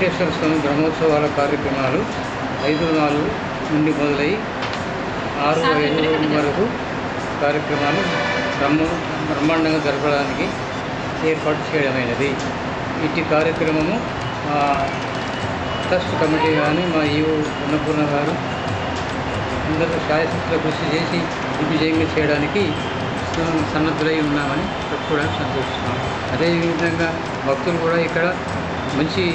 వెంకటేశ్వర స్వామి బ్రహ్మోత్సవాల కార్యక్రమాలు 5/4 నుండి మొదలై 6/5 వరకు కార్యక్రమాలు బ్రహ్మాండంగా జరపడానికి ఏర్పాటు చేయడమైనది. ఇట్టి కార్యక్రమము ట్రస్ట్ కమిటీ కానీ మా ఈవో అన్నపూర్ణ గారు అందరూ శాయశక్తుల కృషి చేసి విజయంగా చేయడానికి సన్నద్ధులై ఉన్నామని చెప్పుకోవడానికి సంతోషిస్తున్నాం. అదేవిధంగా భక్తులు కూడా ఇక్కడ మంచి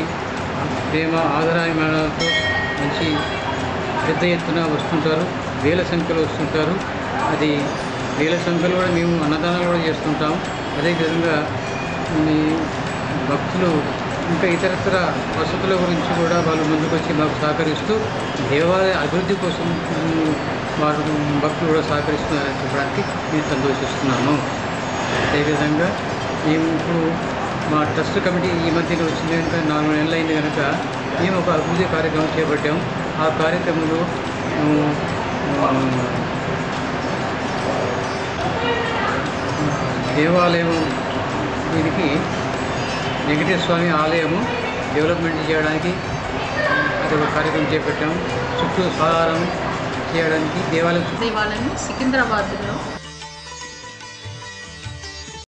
ప్రేమ ఆదరాభిమానాలతో మంచి పెద్ద ఎత్తున వస్తుంటారు. వేల సంఖ్యలో వస్తుంటారు. అది వేల సంఖ్యలో కూడా మేము అన్నదానాలు కూడా చేస్తుంటాము. అదేవిధంగా భక్తులు ఇంకా ఇతరత్ర వసతుల గురించి కూడా వాళ్ళు ముందుకొచ్చి మాకు సహకరిస్తూ దేవాలయ అభివృద్ధి కోసం వారు భక్తులు కూడా సహకరిస్తున్నారని చెప్పడానికి మేము సంతోషిస్తున్నాము. అదేవిధంగా మేము ఇప్పుడు మా ట్రస్ట్ కమిటీ ఈ మధ్యలో వచ్చింది కనుక 4 నెలలు అయింది కనుక మేము ఒక అభివృద్ధి కార్యక్రమం చేపట్టాము. ఆ కార్యక్రమంలో దేవాలయం దీనికి వెంకటేశ్వర స్వామి ఆలయము డెవలప్మెంట్ చేయడానికి అది ఒక కార్యక్రమం చేపట్టాము. చుట్టూ సాధారణ చేయడానికి దేవాలయం సికింద్రాబాద్లో